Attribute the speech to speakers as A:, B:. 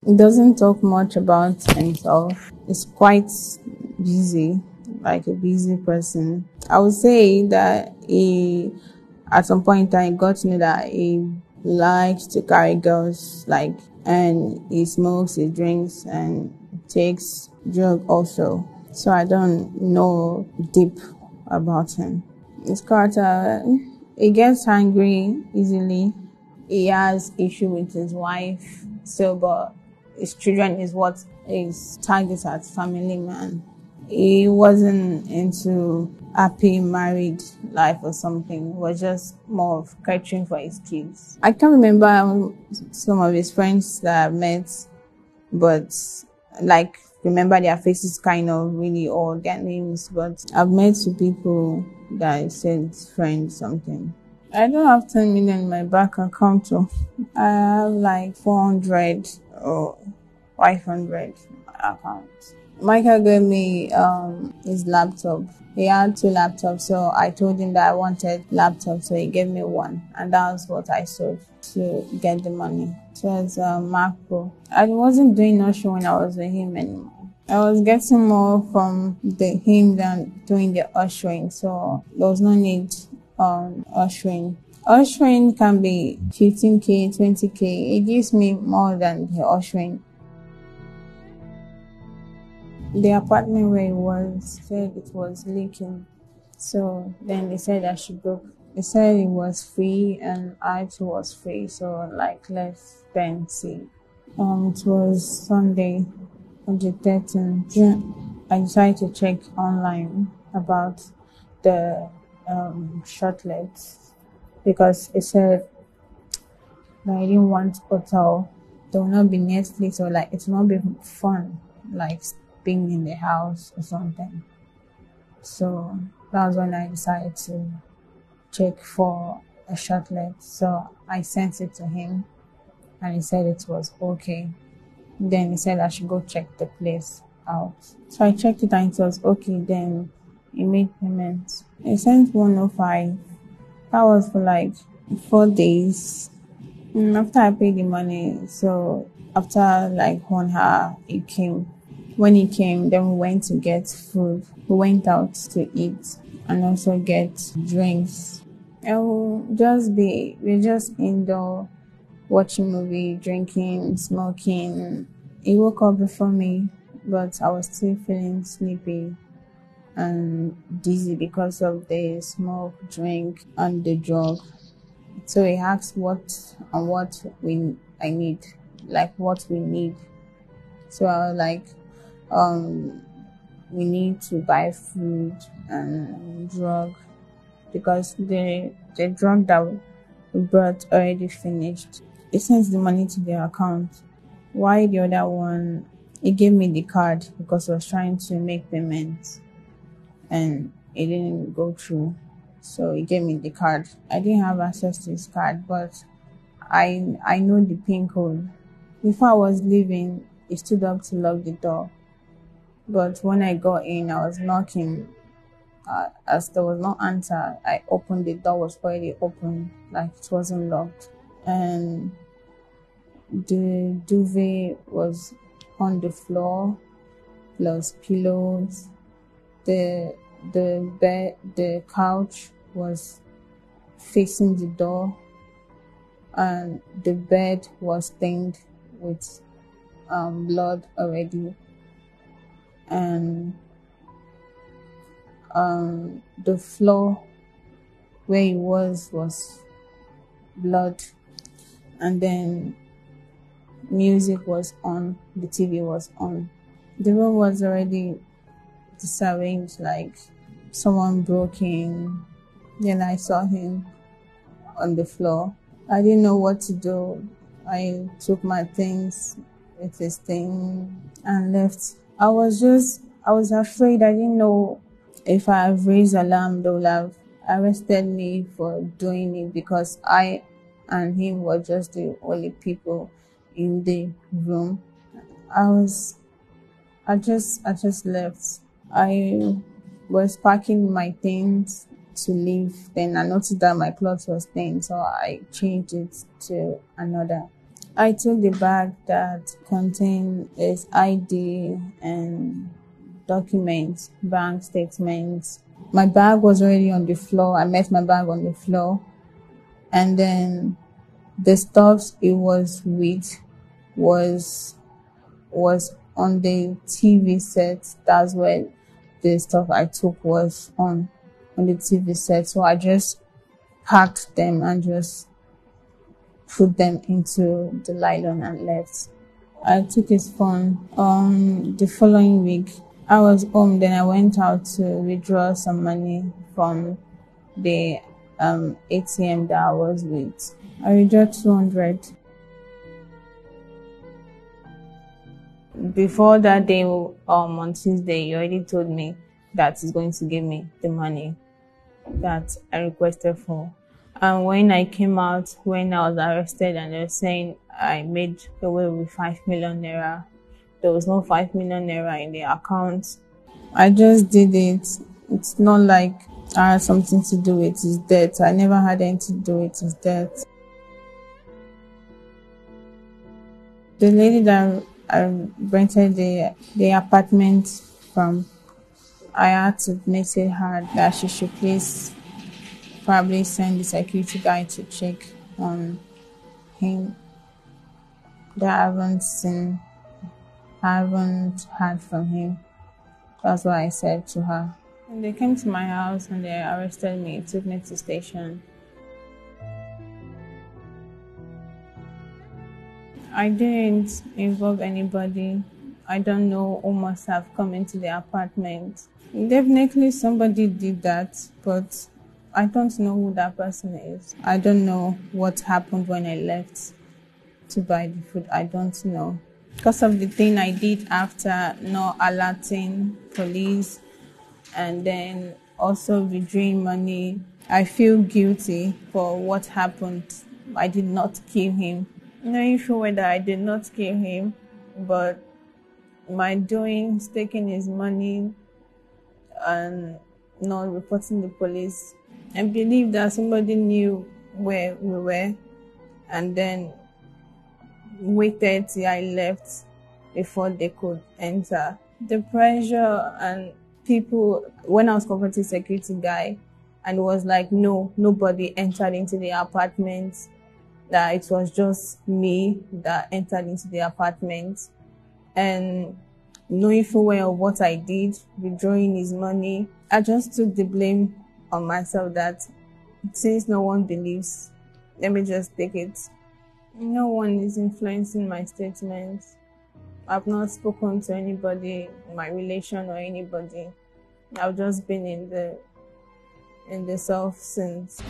A: He doesn't talk much about himself. He's quite busy, like a busy person. I would say that at some point in time, he got to know that he likes to carry girls, like, and he smokes, he drinks, and takes drug also. So I don't know deep about him. His character, he gets angry easily. He has issue with his wife, so but his children is what is targeted as family man. He wasn't into happy married life or something. He was just more of catering for his kids. I can't remember some of his friends that I've met, but like remember their faces kind of really or their names, but I've met two people that I said friend something. I don't have 10 million in my bank account, so I have like 400 or 500 in my account. Michael gave me his laptop. He had two laptops, so I told him that I wanted laptop, so he gave me one, and that was what I sold to get the money. It was a Mac Pro. I wasn't doing usher when I was with him anymore. I was getting more from him than doing the ushering, so there was no need on ushering. Ushering can be 15k, 20k. It gives me more than the ushering. The apartment where it was said it was leaking, so then they said I should book. They said it was free and I too was free, so like less expensive. It was Sunday on the 13th June. I decided to check online about the shortlets because it said that I didn't want hotel. There will not be Netflix, or like it will not be fun, like being in the house or something. So that was when I decided to check for a shortlet. So I sent it to him and he said it was okay. Then he said I should go check the place out. So I checked it and it was okay. Then he made payment. He sent 105. That was for like 4 days. After I paid the money, so after like 1 hour, he came. When he came, then we went to get food. We went out to eat and also get drinks. And we're just indoor watching movie, drinking, smoking. He woke up before me, but I was still feeling sleepy and dizzy because of the smoke, drink, and the drug. So he asked what I need, like what we need. So I was like, we need to buy food and drug because the drug that we brought already finished. He sent the money to their account. Why the other one? He gave me the card because I was trying to make payments and it didn't go through. So he gave me the card. I didn't have access to his card, but I know the PIN code. Before I was leaving, he stood up to lock the door. But when I got in, I was knocking. As there was no answer, I opened the door, was already open, like it wasn't locked. And the duvet was on the floor, plus pillows. The bed, the couch was facing the door, and the bed was stained with blood already. And the floor where it was blood, and then music was on, the TV was on. The room was already disarranged, like someone broke in. Then I saw him on the floor. I didn't know what to do. I took my things with his thing and left. I was afraid. I didn't know if I have raised alarm, they would have arrested me for doing it because I and him were just the only people in the room. I just left. I was packing my things to leave. Then I noticed that my clothes was stained, so I changed it to another. I took the bag that contained his ID and documents, bank statements. My bag was already on the floor. I met my bag on the floor. And then the stuff it was with was on the TV set. That's where the stuff I took was on the TV set. So I just packed them and just put them into the nylon and left. I took his phone the following week. I was home, then I went out to withdraw some money from the ATM that I was with. I withdrew 200. Before that day, on Tuesday, he already told me that he's going to give me the money that I requested for. And when I came out, when I was arrested, and they were saying I made away with 5 million naira, there was no 5 million naira in the account. I just did it. It's not like I had something to do with his death. I never had anything to do with his death. The lady that I rented the apartment from, I had to message her that she should please probably send the security guy to check on him. That I haven't heard from him. That's what I said to her. And they came to my house and they arrested me, took me to station. I didn't involve anybody. I don't know who must have come into the apartment. Definitely somebody did that, but I don't know who that person is. I don't know what happened when I left to buy the food. I don't know. Because of the thing I did after not alerting police and then also withdrawing money, I feel guilty for what happened. I did not kill him. Knowing sure whether I did not kill him, but my doing, taking his money and not reporting the police, I believe that somebody knew where we were and then waited till I left before they could enter. The pressure and people, when I was confronting security guy, and it was like, no, nobody entered into the apartment, that it was just me that entered into the apartment. And knowing full well of what I did, withdrawing his money, I just took the blame on myself that since no one believes, let me just take it. No one is influencing my statements. I've not spoken to anybody, my relation or anybody. I've just been in the self since.